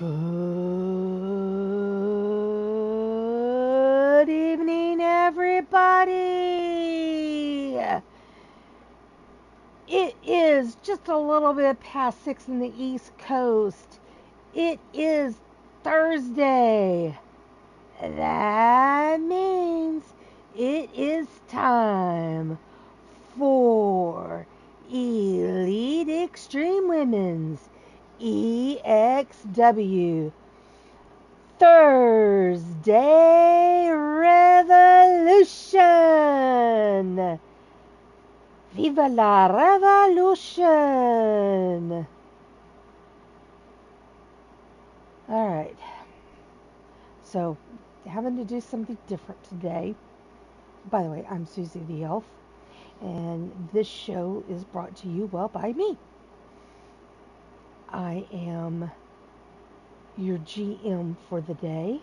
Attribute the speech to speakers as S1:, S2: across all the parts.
S1: Good evening, everybody. It is just a little bit past 6 in the East Coast. It is Thursday. That means it is time for Elite Extreme Women's EXW Thursday Revolution. Viva la revolution! Alright, so having to do something different today. By the way, I'm Susie the Elf, and this show is brought to you, well, by me. I am your GM for the day.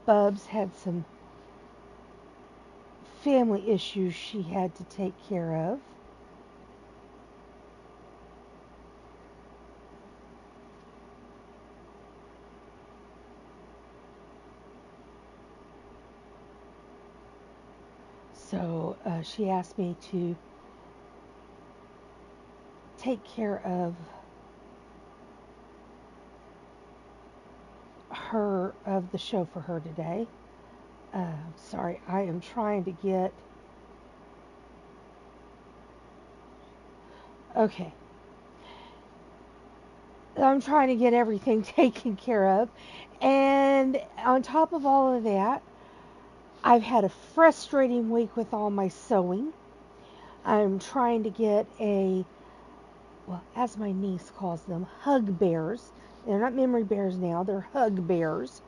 S1: Bubs had some family issues she had to take care of. So she asked me to take care of the show for her today. Sorry, I am trying to get... Okay. I'm trying to get everything taken care of. And on top of all of that, I've had a frustrating week with all my sewing. I'm trying to get well, as my niece calls them, hug bears. They're not memory bears now, they're hug bears.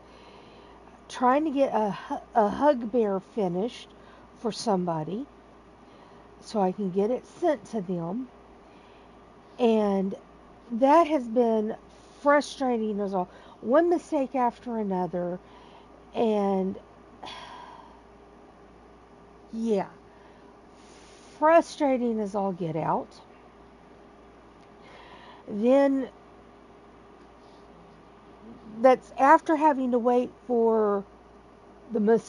S1: Trying to get a hug bear finished for somebody so I can get it sent to them. And that has been frustrating as all. One mistake after another. And yeah, frustrating as all get out. Then that's after having to wait for the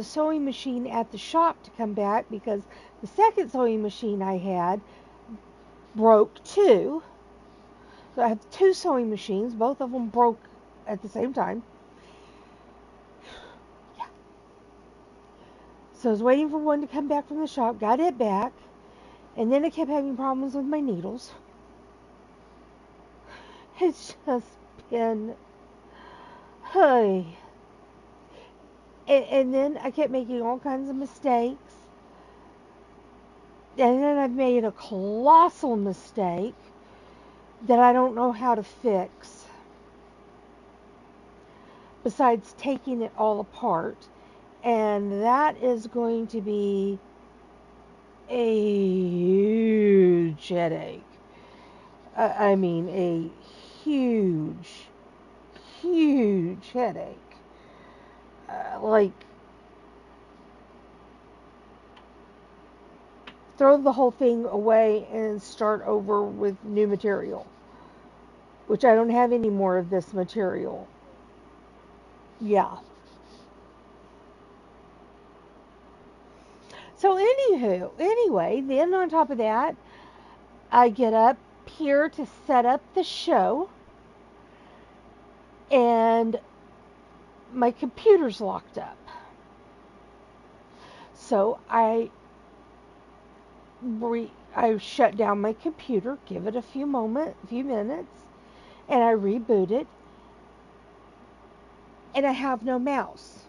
S1: sewing machine at the shop to come back, because the second sewing machine I had broke too. So I have two sewing machines, both of them broke at the same time. Yeah. So I was waiting for one to come back from the shop, got it back, and then I kept having problems with my needles. It's just been, hey. And then I kept making all kinds of mistakes. And then I've made a colossal mistake that I don't know how to fix, besides taking it all apart. And that is going to be a huge headache. I mean, a huge, huge headache. Like, throw the whole thing away and start over with new material, which I don't have any more of this material. Yeah. So anyway, then on top of that, I get up here to set up the show, and my computer's locked up. So I shut down my computer, give it a few minutes, and I reboot it, and I have no mouse.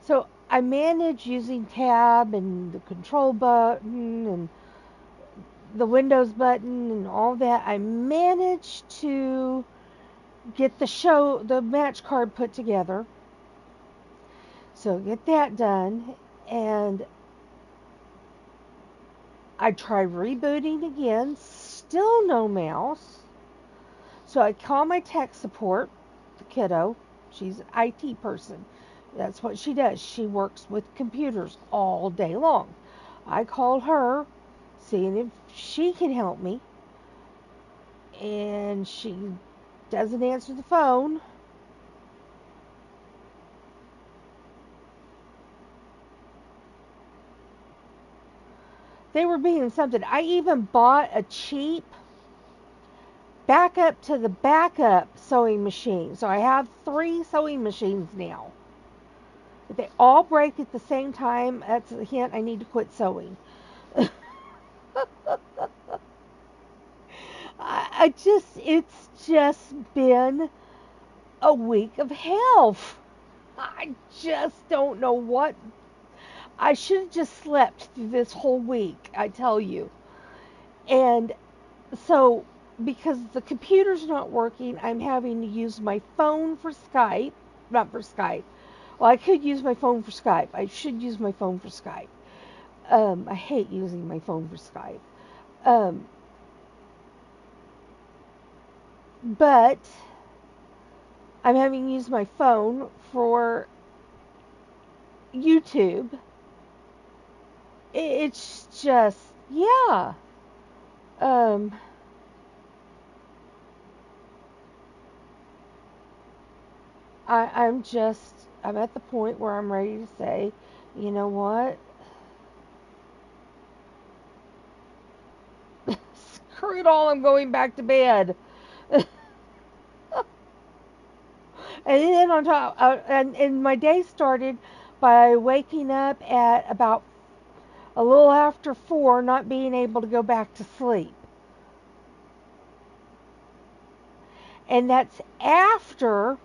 S1: So I manage using tab and the control button and the Windows button and all that. I managed to get the match card put together. So get that done, and I tried rebooting again, still no mouse. So I call my tech support, the kiddo, she's an IT person. That's what she does. She works with computers all day long. I called her, seeing if she can help me, and she doesn't answer the phone. They were being something. I even bought a cheap backup to the backup sewing machine. So I have 3 sewing machines now. If they all break at the same time, that's a hint I need to quit sewing. It's just been a week of hell. I just don't know what. I should have just slept through this whole week, I tell you. And so, because the computer's not working, I'm having to use my phone for Skype. Not for Skype. Well, I could use my phone for Skype. I should use my phone for Skype. I hate using my phone for Skype. But I'm having to use my phone for YouTube. It's just, yeah. Um, I'm at the point where I'm ready to say, you know what? Screw it all, I'm going back to bed. And then on top, and my day started by waking up at about a little after 4, not being able to go back to sleep. And that's after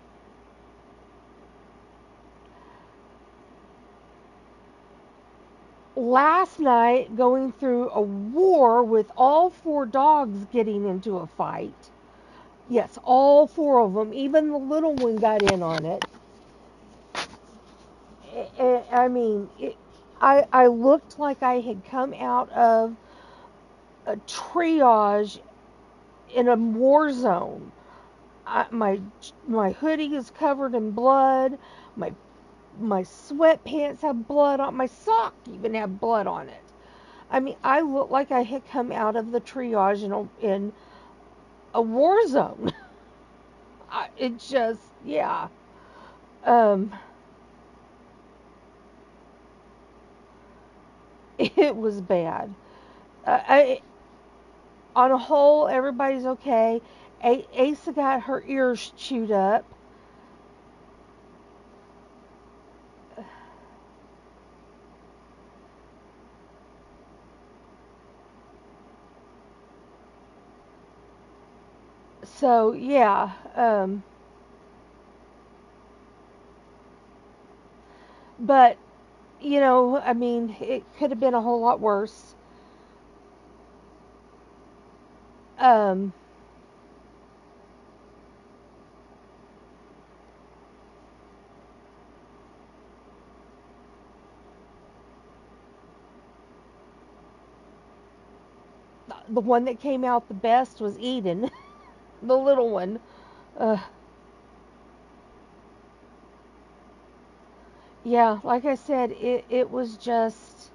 S1: last night going through a war with all 4 dogs getting into a fight. Yes, all 4 of them. Even the little one got in on it. I mean, I looked like I had come out of a triage in a war zone. My hoodie is covered in blood. My sweatpants have blood on. My sock even have blood on it. I mean, I look like I had come out of the triage in a war zone. It just, yeah. Um, it was bad. On a whole, everybody's okay. Asa got her ears chewed up. So, yeah. But, I mean, it could have been a whole lot worse. Um, the one that came out the best was Eden, the little one. Uh, yeah, like I said, it was just.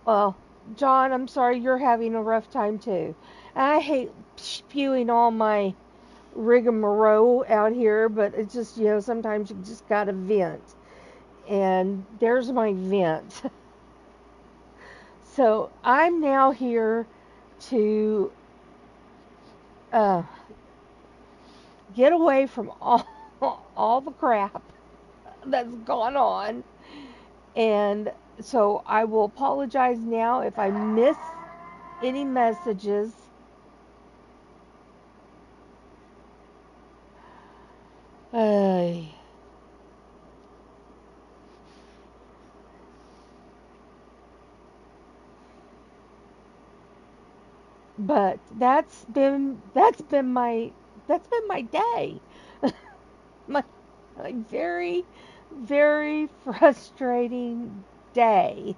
S1: Well, John, I'm sorry you're having a rough time too. I hate spewing all my rigmarole out here, but it's just, sometimes you just gotta vent. And there's my vent. So I'm now here to uh, get away from all the crap that's gone on. And so I will apologize now if I miss any messages. Uh, but that's been my day. my, Like, very, very frustrating day.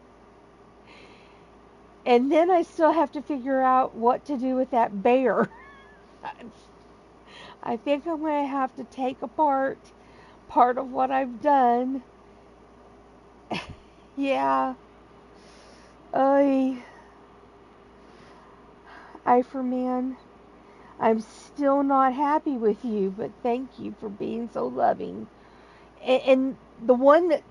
S1: And then I still have to figure out what to do with that bear. I think I'm going to have to take apart part of what I've done. Yeah. I, for man, I'm still not happy with you, but thank you for being so loving. And the one that,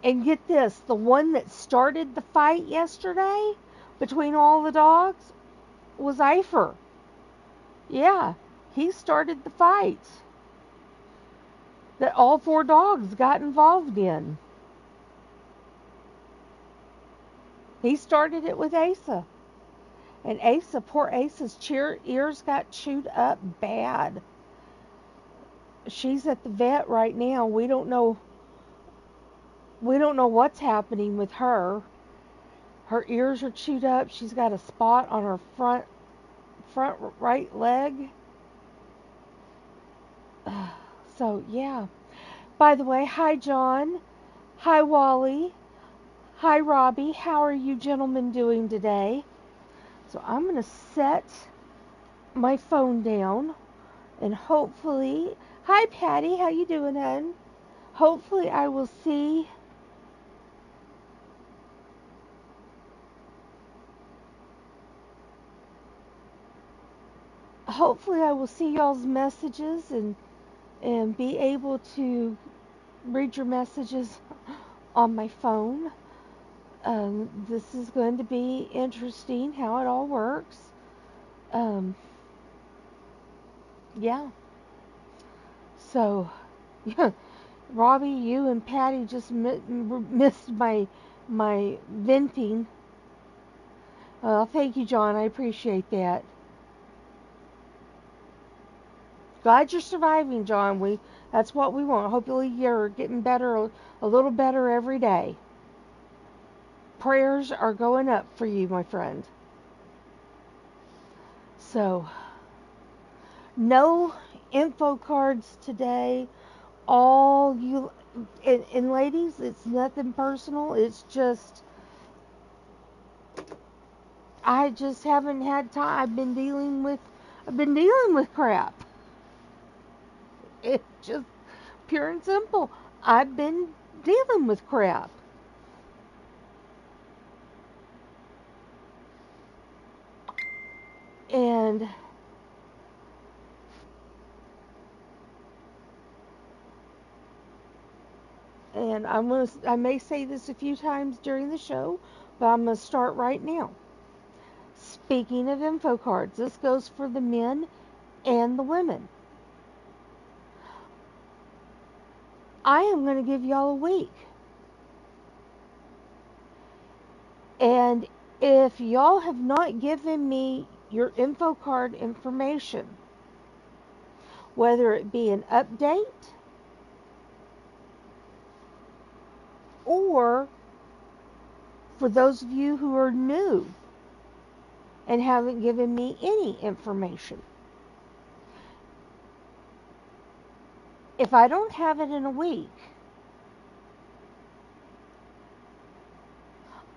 S1: and get this, the one that started the fight yesterday between all the dogs was Eifer. Yeah, he started the fight that all four dogs got involved in. He started it with Asa. And Asa, poor Asa's ears got chewed up bad. She's at the vet right now. We don't know what's happening with her. Her ears are chewed up. She's got a spot on her front right leg. So, yeah. By the way, hi John. Hi Wally. Hi Robbie. How are you gentlemen doing today? So I'm going to set my phone down and hopefully, hi Patty, how you doing, hon? Hopefully I will see y'all's messages and be able to read your messages on my phone. This is going to be interesting how it all works. Yeah. So, yeah, Robbie, you and Patty just missed my venting. Thank you, John. I appreciate that. Glad you're surviving, John. That's what we want. Hopefully you're getting better, a little better every day. Prayers are going up for you, my friend. So, no info cards today. All you and ladies, it's nothing personal. It's just I just haven't had time. I've been dealing with crap. It's just pure and simple. I've been dealing with crap. And I may say this a few times during the show, but I'm gonna start right now. Speaking of info cards, this goes for the men and the women. I am going to give y'all a week. And if y'all have not given me your info card information, whether it be an update or for those of you who are new and haven't given me any information, if I don't have it in a week,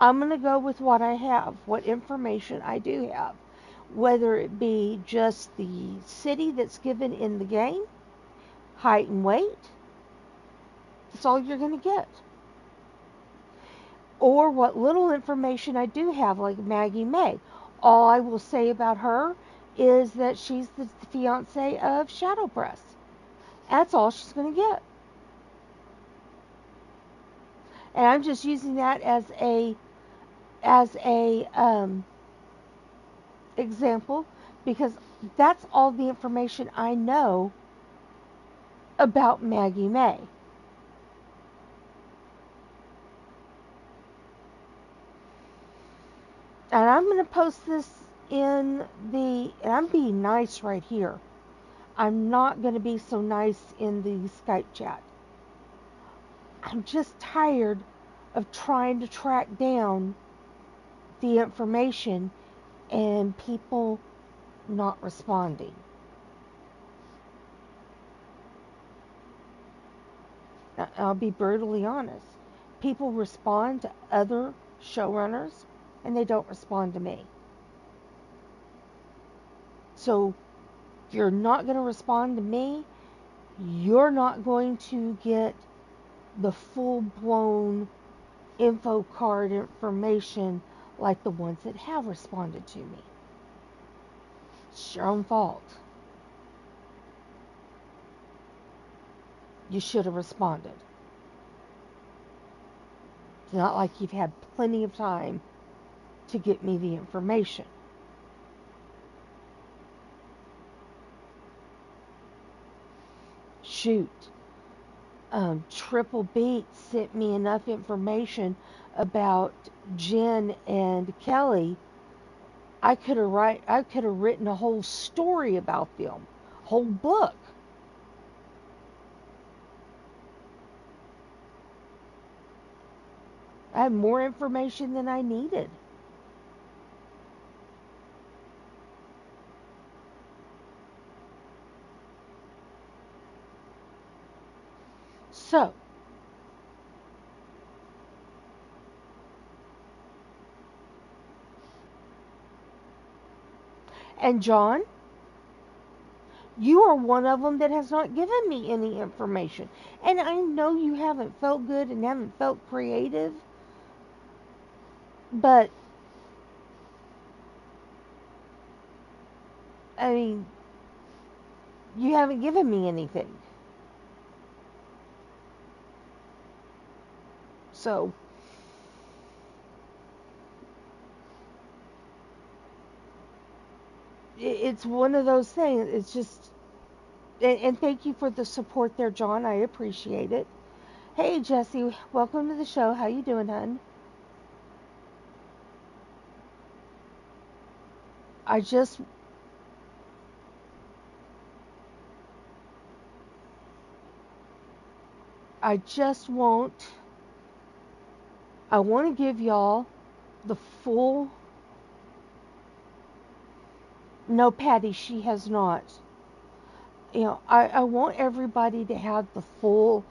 S1: I'm going to go with what I have, what information I do have, whether it be just the city that's given in the game, height and weight. That's all you're going to get. Or what little information I do have, like Maggie May. All I will say about her is that she's the fiance of Shadow Press. That's all she's going to get. And I'm just using that as a example because that's all the information I know about Maggie May. And I'm going to post this and I'm being nice right here. I'm not going to be so nice in the Skype chat. I'm just tired of trying to track down the information and people not responding. I'll be brutally honest. People respond to other showrunners, and they don't respond to me. So, if you're not going to respond to me, you're not going to get the full-blown info card information like the ones that have responded to me. It's your own fault. You should have responded. It's not like you've had plenty of time to get me the information. Shoot. Triple Beat sent me enough information about Jen and Kelly. I could have written a whole story about them, a whole book. I had more information than I needed. So, and John, you are one of them that has not given me any information. And I know you haven't felt good and haven't felt creative, but I mean, you haven't given me anything. So, it's one of those things. It's just, and thank you for the support there, John. I appreciate it. Hey, Jesse, welcome to the show. How you doing, hun? I just, I just want, I want to give y'all the full. No, Patty, she has not. I want everybody to have the full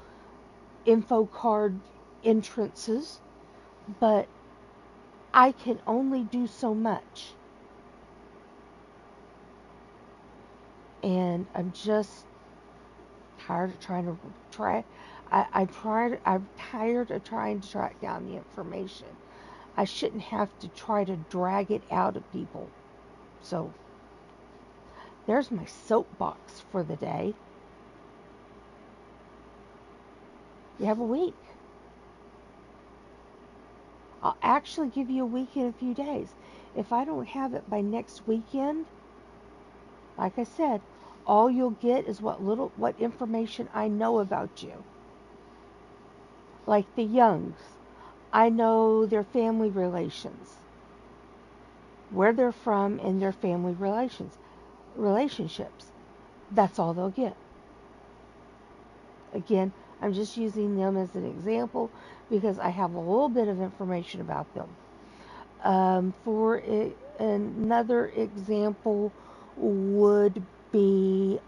S1: info card entrances, but I can only do so much. And I'm just tired of trying to try. I'm tired of trying to track down the information. I shouldn't have to try to drag it out of people. So, there's my soapbox for the day. You have a week. I'll actually give you a week in a few days. If I don't have it by next weekend, like I said, all you'll get is what information I know about you. Like the Youngs, I know their family relations, where they're from, and their family relationships. That's all they'll get. Again, I'm just using them as an example because I have a little bit of information about them. Another example would be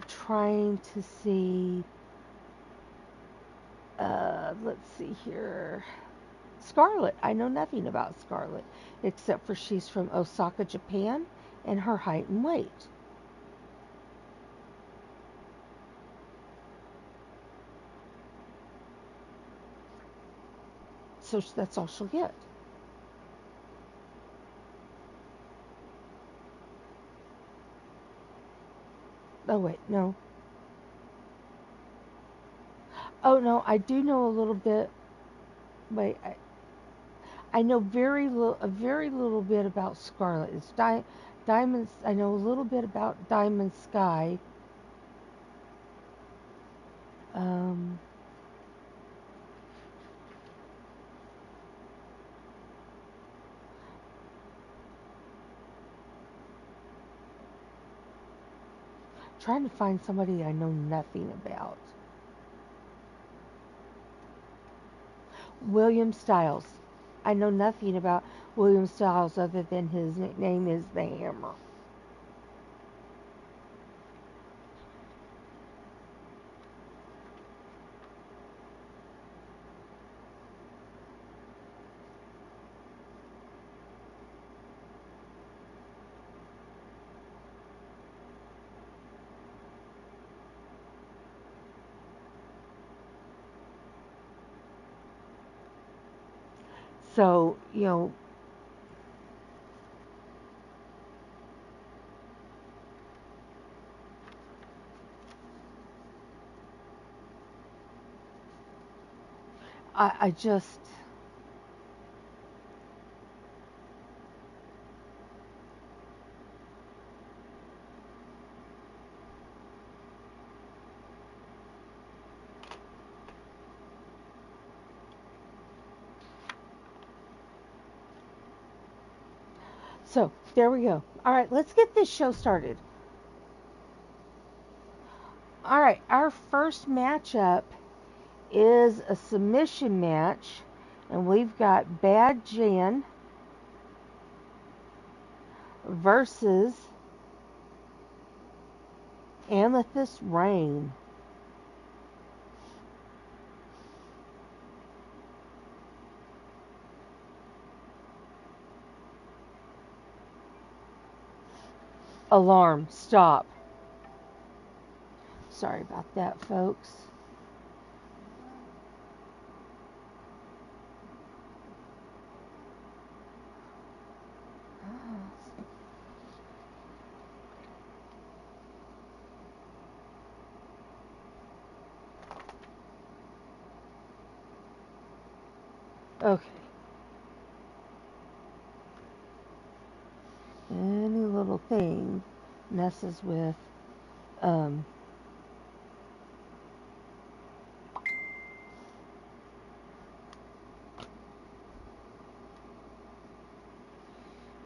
S1: trying to see. Let's see here. Scarlett. I know nothing about Scarlett except for she's from Osaka, Japan, and her height and weight. So that's all she'll get. Oh, wait, no. Oh, no, I do know a little bit. Wait, I know a very little bit about Scarlett. It's Diamonds. I know a little bit about Diamond Sky. Um, Trying to find somebody I know nothing about. William Styles. I know nothing about William Styles other than his nickname is the Hammer. So, I just, so there we go. All right, let's get this show started. All right, our first matchup is a submission match, and we've got Bad Jan versus Amethyst Rain. Alarm, stop. Sorry about that, folks. Okay. Any little thing messes with all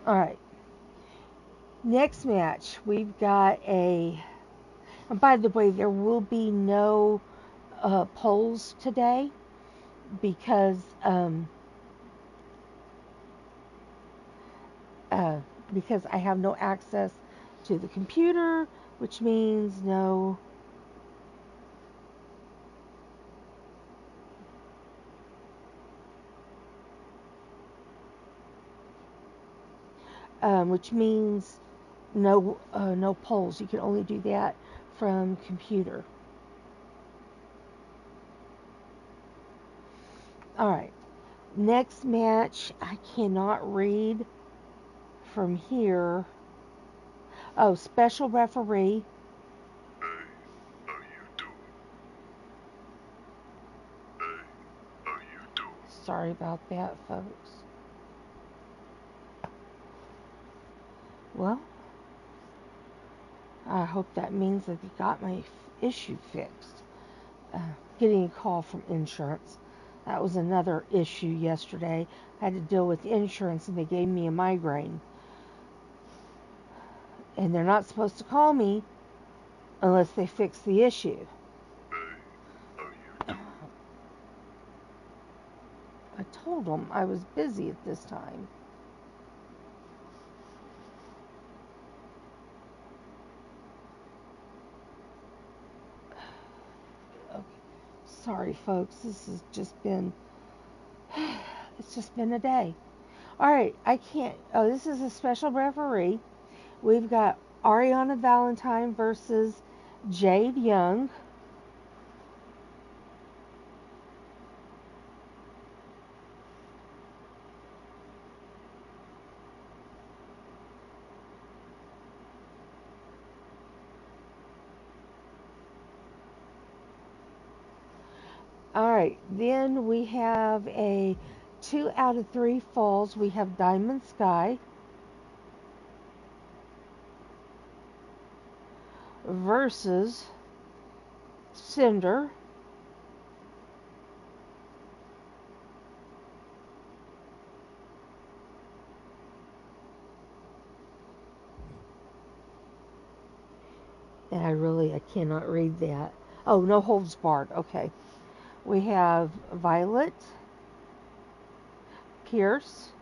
S1: right. Next match, we've got and by the way, there will be no polls today because I have no access to the computer, which means no no polls. You can only do that from computer. All right. Next match, I cannot read from here. Oh, special referee.
S2: Hey, how you doing? Hey, how you doing?
S1: Sorry about that, folks. Well, I hope that means that they got my issue fixed. Getting a call from insurance. That was another issue yesterday. I had to deal with insurance and they gave me a migraine. And they're not supposed to call me unless they fix the issue.
S2: Hey, how you doing?
S1: I told them I was busy at this time. Okay. Sorry, folks. This has just been it's just been a day. All right, I can't. Oh, this is a special referee. We've got Ariana Valentine versus Jade Young. All right, then we have a 2 out of 3 falls. We have Diamond Sky versus Cinder. And I cannot read that. Oh, no holds barred. Okay. We have Violet Pierce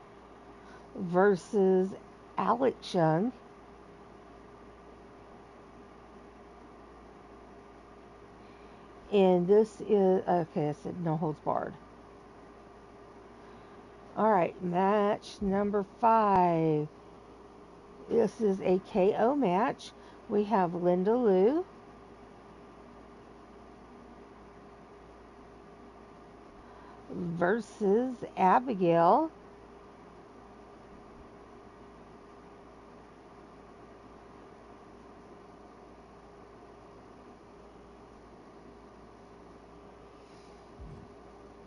S1: versus Alex Young. And this is, okay, I said no holds barred. All right, match number 5. This is a KO match. We have Linda Lou versus Abigail.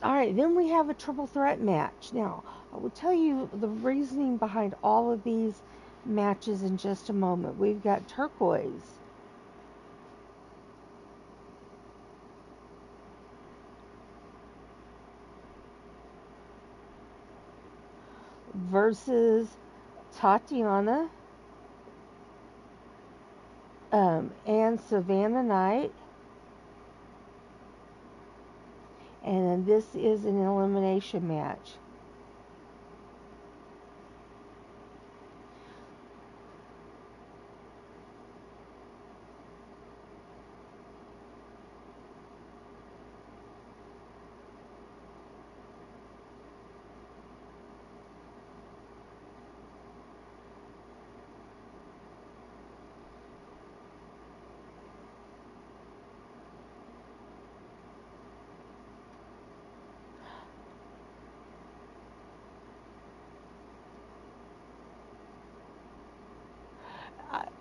S1: Alright, then we have a triple threat match. Now, I will tell you the reasoning behind all of these matches in just a moment. We've got Turquoise versus Tatiana and Savannah Knight. And then this is an elimination match.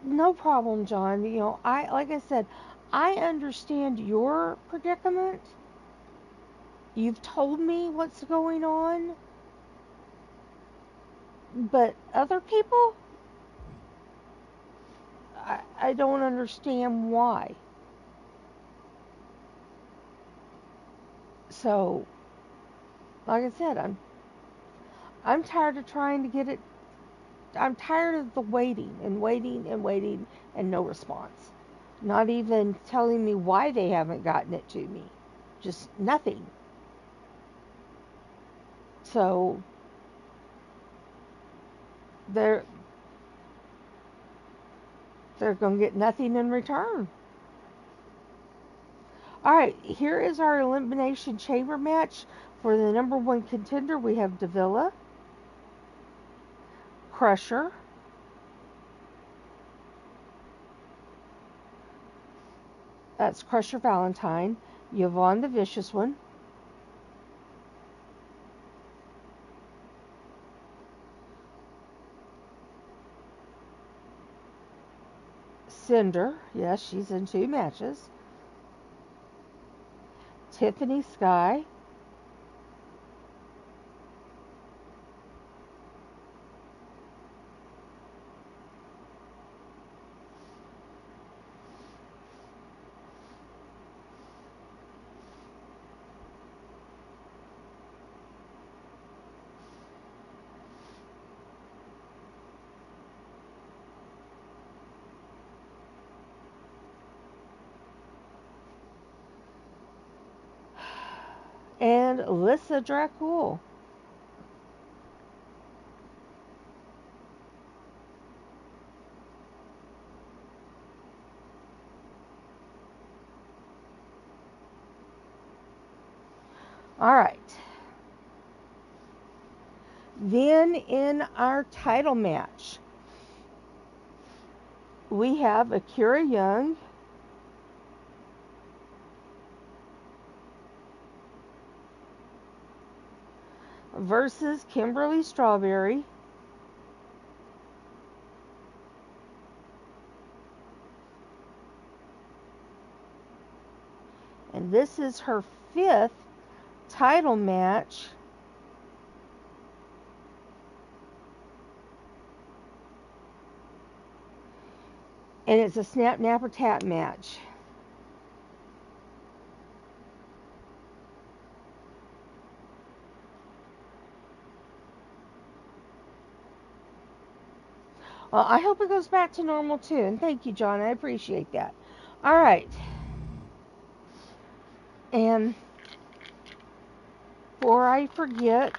S1: No problem, John. You know, like I said, I understand your predicament. You've told me what's going on, but other people, I don't understand why. So, like I said, I'm tired of trying to get it. I'm tired of the waiting and waiting and waiting and no response. Not even telling me why they haven't gotten it to me. Just nothing. So they're going to get nothing in return. All right, here is our elimination chamber match for the number one contender. We have Davila, Crusher, that's Crusher Valentine, Yvonne the Vicious One, Cinder, yes, she's in 2 matches, Tiffany Sky, and Alyssa Dracul. All right. Then in our title match, we have Akira Young versus Kimberly Strawberry. And this is her 5th title match. And it's a snap, napper, tap match. Well, I hope it goes back to normal too. And thank you, John. I appreciate that. All right. And before I forget,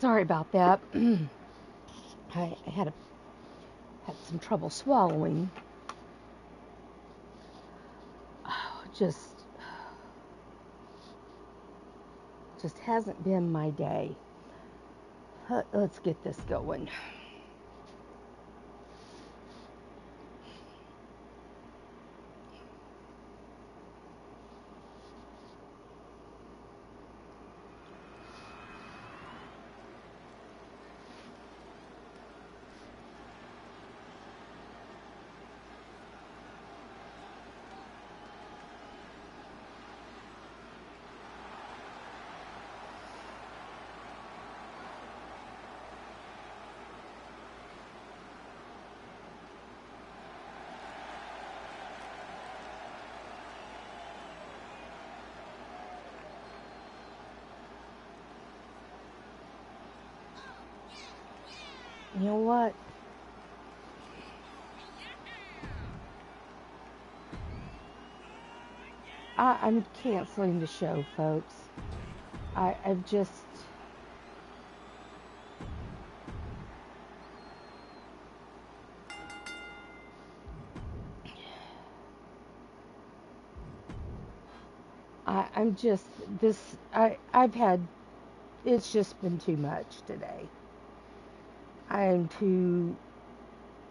S1: Sorry about that. I had some trouble swallowing. Just hasn't been my day. Let's get this going. You know what? I'm canceling the show, folks. I've just... I'm just... I've had... It's just been too much today. I am too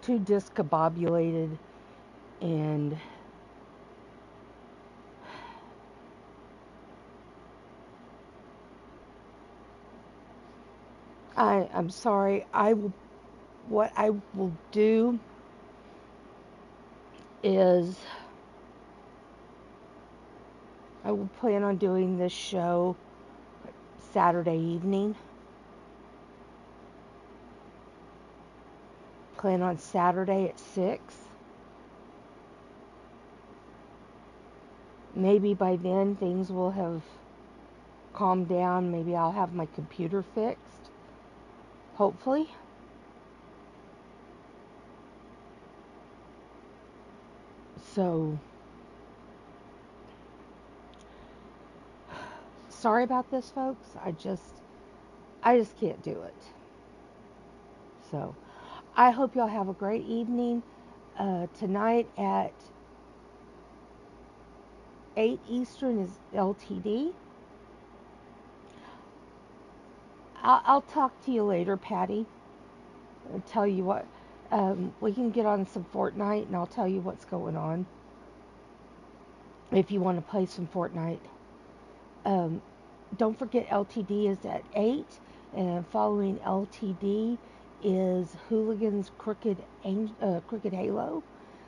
S1: discombobulated, and I'm sorry. What I will do is I will plan on doing this show Saturday evening. Plan on Saturday at 6. Maybe by then things will have calmed down. Maybe I'll have my computer fixed. Hopefully. So, sorry about this, folks. I just can't do it. So, I hope y'all have a great evening. Tonight at 8 Eastern is LTD. I'll talk to you later, Patty. I'll tell you what. We can get on some Fortnite, and I'll tell you what's going on. If you want to play some Fortnite. Don't forget LTD is at 8, and following LTD is Hooligan's Crooked Halo.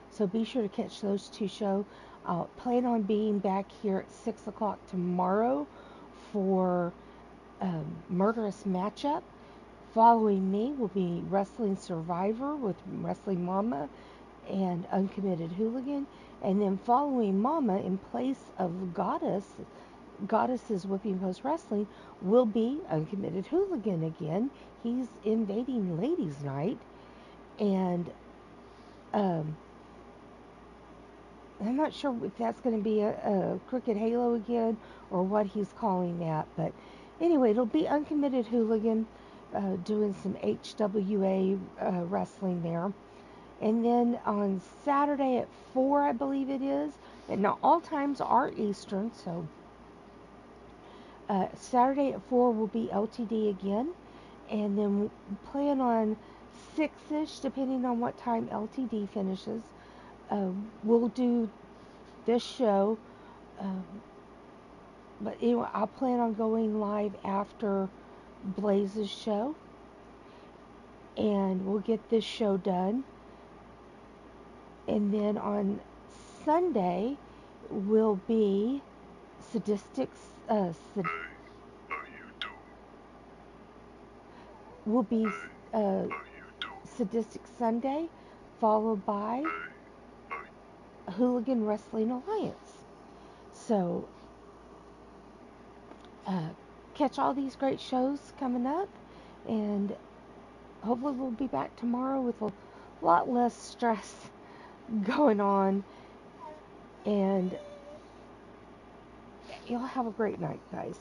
S1: So be sure to catch those two shows. I'll plan on being back here at 6 o'clock tomorrow for Murderous Matchup. Following me will be Wrestling Survivor with Wrestling Mama and Uncommitted Hooligan. And then following Mama, in place of Goddess's Whipping Post Wrestling, will be Uncommitted Hooligan again. He's invading Ladies Night. And I'm not sure if that's going to be a Crooked Halo again or what he's calling that. But anyway, it'll be Uncommitted Hooligan doing some HWA wrestling there. And then on Saturday at 4, I believe it is. And now all times are Eastern, so Saturday at 4 will be LTD again. And then plan on 6-ish, depending on what time LTD finishes. We'll do this show. But anyway, I'll plan on going live after Blaze's show. And we'll get this show done. And then on Sunday will be Sadistics. Will be Sadistic Sunday, followed by Hooligan Wrestling Alliance. So, catch all these great shows coming up, and hopefully we'll be back tomorrow with a lot less stress going on, and y'all have a great night, guys.